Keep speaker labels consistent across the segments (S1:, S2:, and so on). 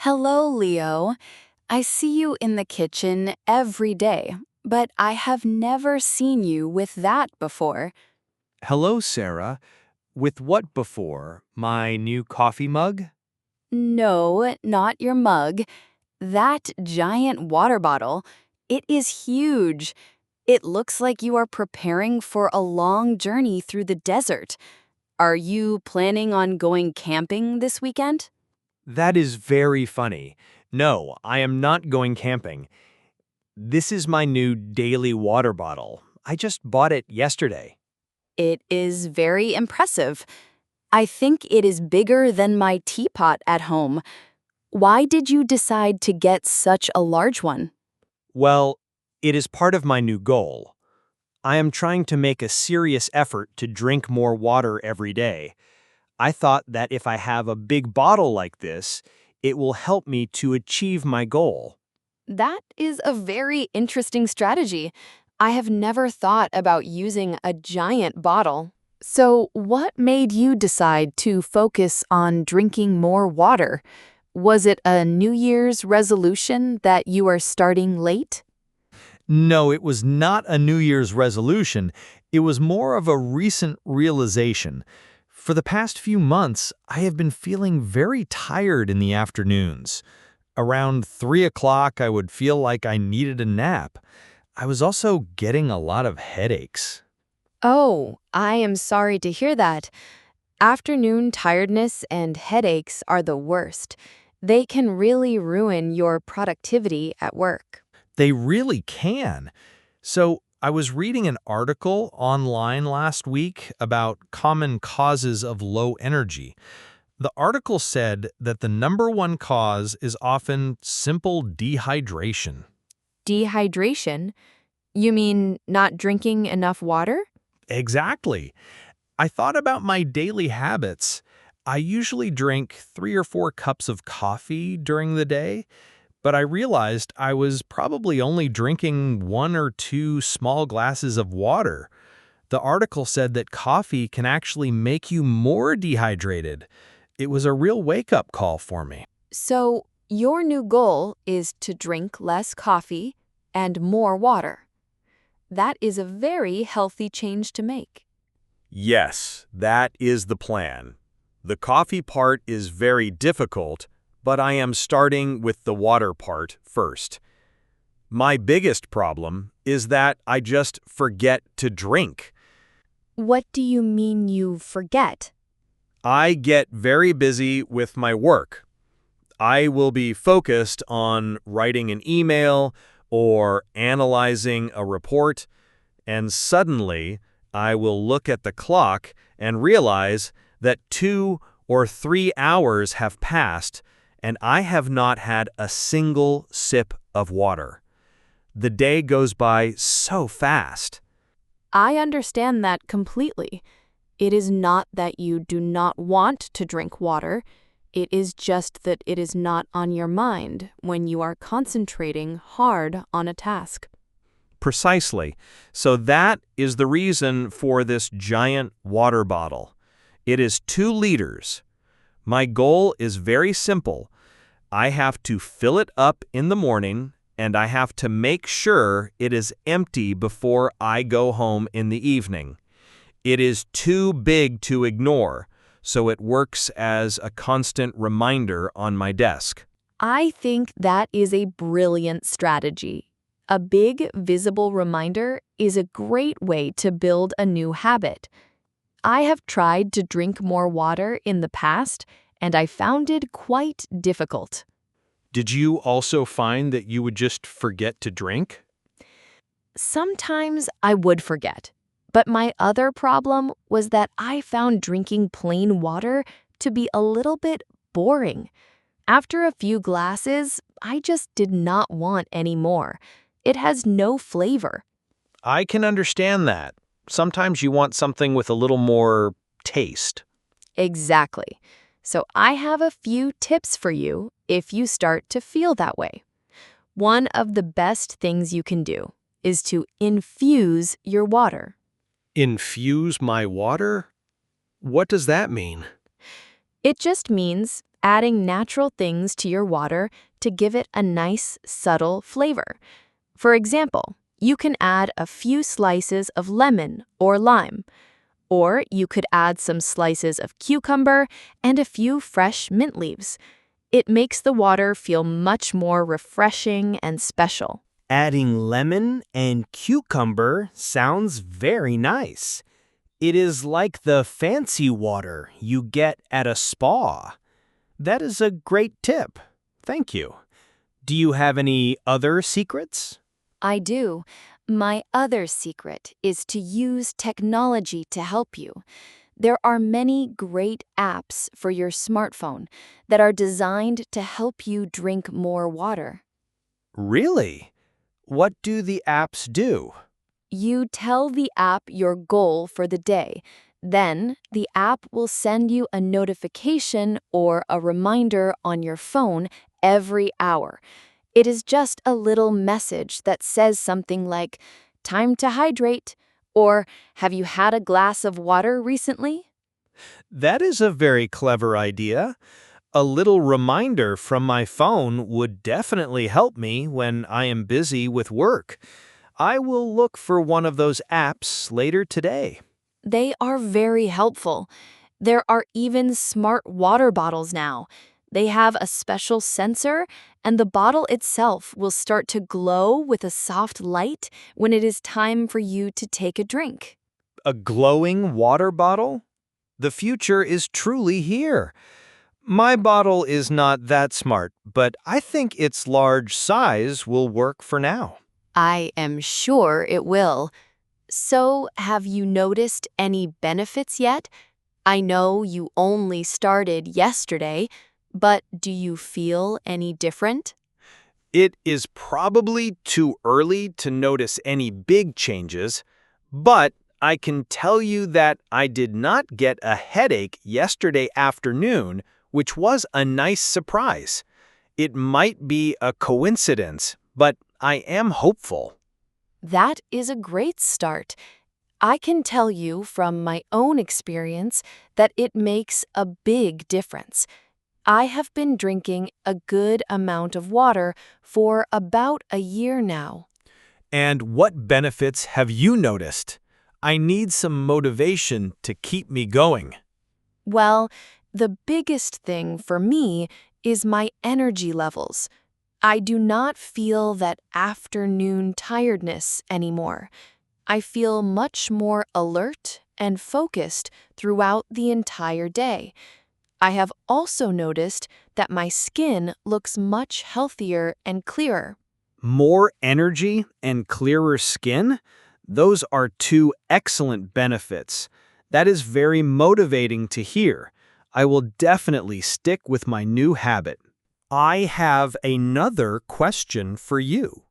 S1: Hello, Leo. I see you in the kitchen every day, but I have never seen you with that before.
S2: Hello, Sarah. With what before? My new coffee mug?
S1: No, not your mug. That giant water bottle. It is huge. It looks like you are preparing for a long journey through the desert. Are you planning on going camping this weekend?
S2: That is very funny. No, I am not going camping. This is my new daily water bottle. I just bought it yesterday.
S1: It is very impressive. I think it is bigger than my teapot at home. Why did you decide to get such a large one?
S2: Well, it is part of my new goal. I am trying to make a serious effort to drink more water every day. I thought that if I have a big bottle like this, it will help me to achieve my goal.
S1: That is a very interesting strategy. I have never thought about using a giant bottle. So, what made you decide to focus on drinking more water? Was it a New Year's resolution that you are starting late?
S2: No, it was not a New Year's resolution. It was more of a recent realization. For the past few months, I have been feeling very tired in the afternoons. Around 3 o'clock, I would feel like I needed a nap. I was also getting a lot of headaches.
S1: Oh, I am sorry to hear that. Afternoon tiredness and headaches are the worst. They can really ruin your productivity at work.
S2: They really can. So, I was reading an article online last week about common causes of low energy. The article said that the number one cause is often simple dehydration.
S1: Dehydration? You mean not drinking enough water?
S2: Exactly. I thought about my daily habits. I usually drink 3 or 4 cups of coffee during the day, but I realized I was probably only drinking 1 or 2 small glasses of water. The article said that coffee can actually make you more dehydrated. It was a real wake-up call for me.
S1: So, your new goal is to drink less coffee and more water. That is a very healthy change to make.
S2: Yes, that is the plan. The coffee part is very difficult, but I am starting with the water part first. My biggest problem is that I just forget to drink.
S1: What do you mean you forget?
S2: I get very busy with my work. I will be focused on writing an email or analyzing a report, and suddenly I will look at the clock and realize that 2 or 3 hours have passed and I have not had a single sip of water. The day goes by so fast.
S1: I understand that completely. It is not that you do not want to drink water. It is just that it is not on your mind when you are concentrating hard on a task.
S2: Precisely. So that is the reason for this giant water bottle. It is 2 liters. My goal is very simple. I have to fill it up in the morning, and I have to make sure it is empty before I go home in the evening. It is too big to ignore, so it works as a constant reminder on my desk.
S1: I think that is a brilliant strategy. A big, visible reminder is a great way to build a new habit. I have tried to drink more water in the past, and I found it quite difficult.
S2: Did you also find that you would just forget to drink?
S1: Sometimes I would forget, but my other problem was that I found drinking plain water to be a little bit boring. After a few glasses, I just did not want any more. It has no flavor.
S2: I can understand that. Sometimes you want something with a little more taste.
S1: Exactly. So I have a few tips for you if you start to feel that way. One of the best things you can do is to infuse your water.
S2: Infuse my water? What does that mean?
S1: It just means adding natural things to your water to give it a nice, subtle flavor. For example, you can add a few slices of lemon or lime, or you could add some slices of cucumber and a few fresh mint leaves. It makes the water feel much more refreshing and special.
S3: Adding lemon and cucumber sounds very nice. It is like the fancy water you get at a spa. That is a great tip. Thank you. Do you have any other secrets?
S1: I do. My other secret is to use technology to help you. There are many great apps for your smartphone that are designed to help you drink more water.
S3: Really? What do the apps do?
S1: You tell the app your goal for the day. Then, the app will send you a notification or a reminder on your phone every hour. It is just a little message that says something like, "Time to hydrate," or "Have you had a glass of water recently?"
S3: That is a very clever idea. A little reminder from my phone would definitely help me when I am busy with work. I will look for one of those apps later today.
S1: They are very helpful. There are even smart water bottles now. They have a special sensor, and the bottle itself will start to glow with a soft light when it is time for you to take a drink.
S3: A glowing water bottle? The future is truly here. My bottle is not that smart, but I think its large size will work for now.
S1: I am sure it will. So, have you noticed any benefits yet? I know you only started yesterday, but do you feel any different?
S3: It is probably too early to notice any big changes, but I can tell you that I did not get a headache yesterday afternoon, which was a nice surprise. It might be a coincidence, but I am hopeful.
S1: That is a great start. I can tell you from my own experience that it makes a big difference. I have been drinking a good amount of water for about a year now.
S3: And what benefits have you noticed? I need some motivation to keep me going.
S1: Well, the biggest thing for me is my energy levels. I do not feel that afternoon tiredness anymore. I feel much more alert and focused throughout the entire day. I have also noticed that my skin looks much healthier and clearer.
S3: More energy and clearer skin? Those are two excellent benefits. That is very motivating to hear. I will definitely stick with my new habit. I have another question for you.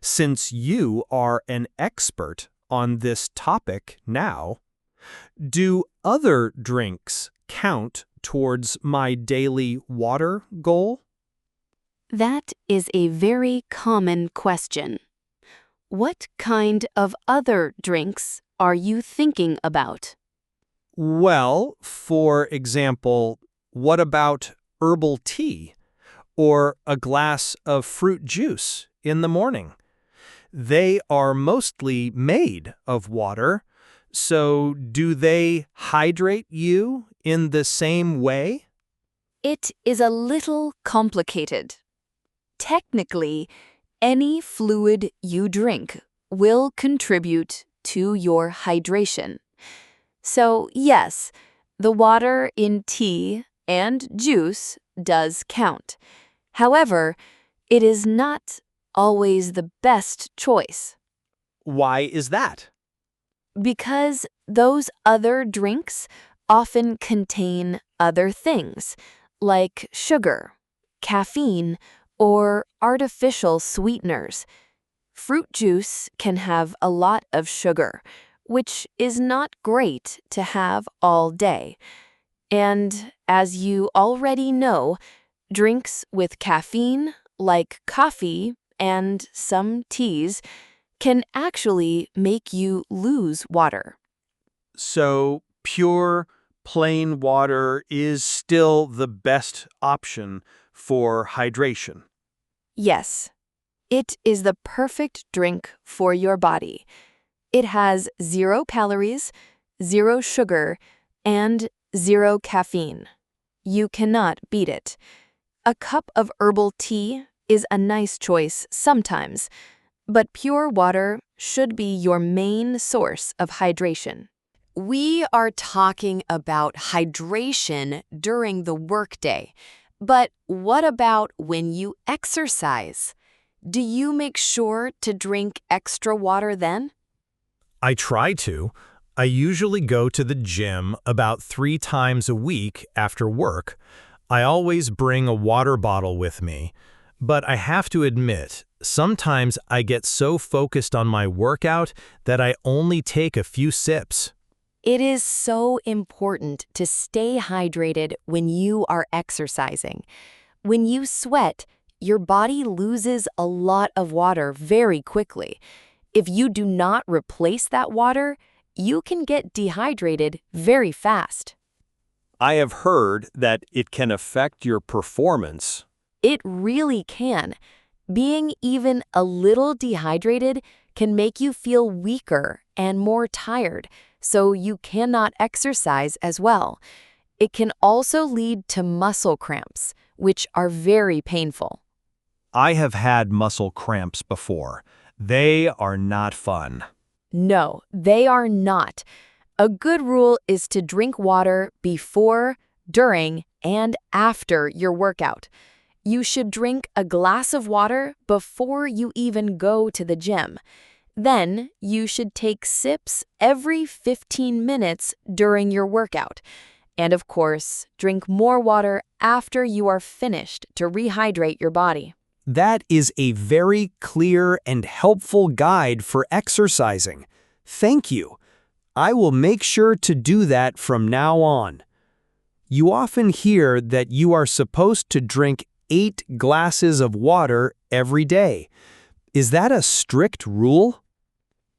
S3: Since you are an expert on this topic now, do other drinks count towards my daily water goal?
S1: That is a very common question. What kind of other drinks are you thinking about?
S3: Well, for example, what about herbal tea or a glass of fruit juice in the morning? They are mostly made of water, so do they hydrate you in the same way?
S1: It is a little complicated. Technically, any fluid you drink will contribute to your hydration. So, yes, the water in tea and juice does count. However, it is not always the best choice
S3: Why is that?
S1: because those other drinks often contain other things like sugar, caffeine, or artificial sweeteners. Fruit juice can have a lot of sugar, which is not great to have all day. And as you already know, drinks with caffeine, like coffee and some teas, can actually make you lose water.
S3: So, pure, plain water is still the best option for hydration?
S1: Yes, it is the perfect drink for your body. It has 0 calories, 0 sugar, and 0 caffeine. You cannot beat it. A cup of herbal tea is a nice choice sometimes, but pure water should be your main source of hydration. We are talking about hydration during the workday, but what about when you exercise? Do you make sure to drink extra water then?
S2: I try to. I usually go to the gym about 3 times a week after work. I always bring a water bottle with me. But I have to admit, sometimes I get so focused on my workout that I only take a few sips.
S1: It is so important to stay hydrated when you are exercising. When you sweat, your body loses a lot of water very quickly. If you do not replace that water, you can get dehydrated very fast.
S3: I have heard that it can affect your performance.
S1: It really can. Being even a little dehydrated can make you feel weaker and more tired, so you cannot exercise as well. It can also lead to muscle cramps, which are very painful.
S3: I have had muscle cramps before. They are not fun.
S1: No, they are not. A good rule is to drink water before, during, and after your workout. You should drink a glass of water before you even go to the gym. Then, you should take sips every 15 minutes during your workout. And of course, drink more water after you are finished to rehydrate your body.
S3: That is a very clear and helpful guide for exercising. Thank you. I will make sure to do that from now on. You often hear that you are supposed to drink 8 glasses of water every day. Is that a strict rule?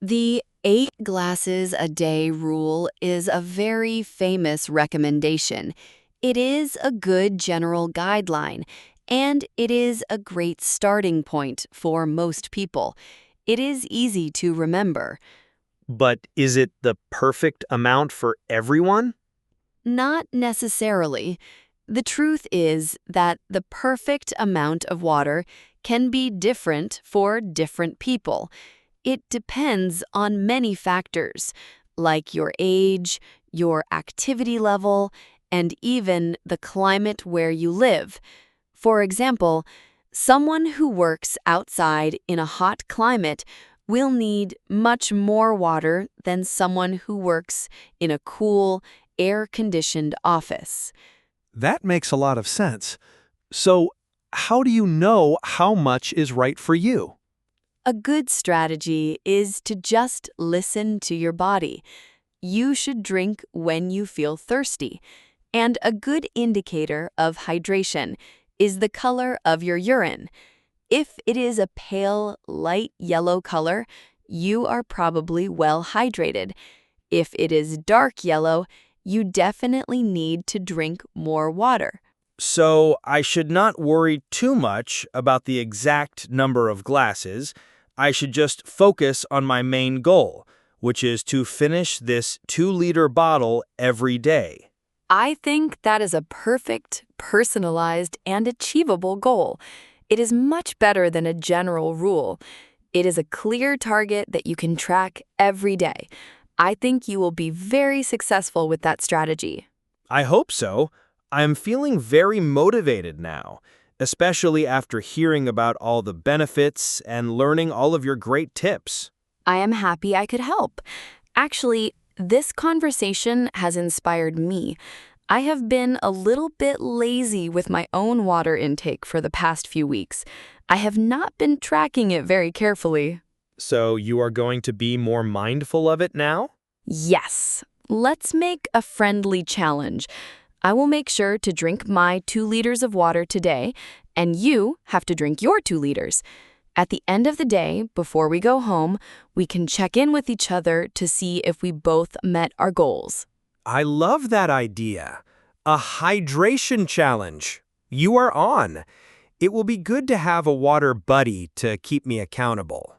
S1: The 8 glasses a day rule is a very famous recommendation. It is a good general guideline, and it is a great starting point for most people. It is easy to remember.
S3: But is it the perfect amount for everyone?
S1: Not necessarily. The truth is that the perfect amount of water can be different for different people. It depends on many factors, like your age, your activity level, and even the climate where you live. For example, someone who works outside in a hot climate will need much more water than someone who works in a cool, air-conditioned office.
S3: That makes a lot of sense. So, how do you know how much is right for you?
S1: A good strategy is to just listen to your body. You should drink when you feel thirsty. And a good indicator of hydration is the color of your urine. If it is a pale, light yellow color, you are probably well hydrated. If it is dark yellow, you definitely need to drink more water.
S3: So, I should not worry too much about the exact number of glasses. I should just focus on my main goal, which is to finish this 2-liter bottle every day.
S1: I think that is a perfect, personalized, and achievable goal. It is much better than a general rule. It is a clear target that you can track every day. I think you will be very successful with that strategy.
S3: I hope so. I am feeling very motivated now, especially after hearing about all the benefits and learning all of your great tips.
S1: I am happy I could help. Actually, this conversation has inspired me. I have been a little bit lazy with my own water intake for the past few weeks. I have not been tracking it very carefully.
S3: So you are going to be more mindful of it now?
S1: Yes, let's make a friendly challenge. I will make sure to drink my 2 liters of water today, and you have to drink your 2 liters. At the end of the day, before we go home, we can check in with each other to see if we both met our goals.
S4: I love that idea. A hydration challenge. You are on. It will be good to have a water buddy to keep me accountable.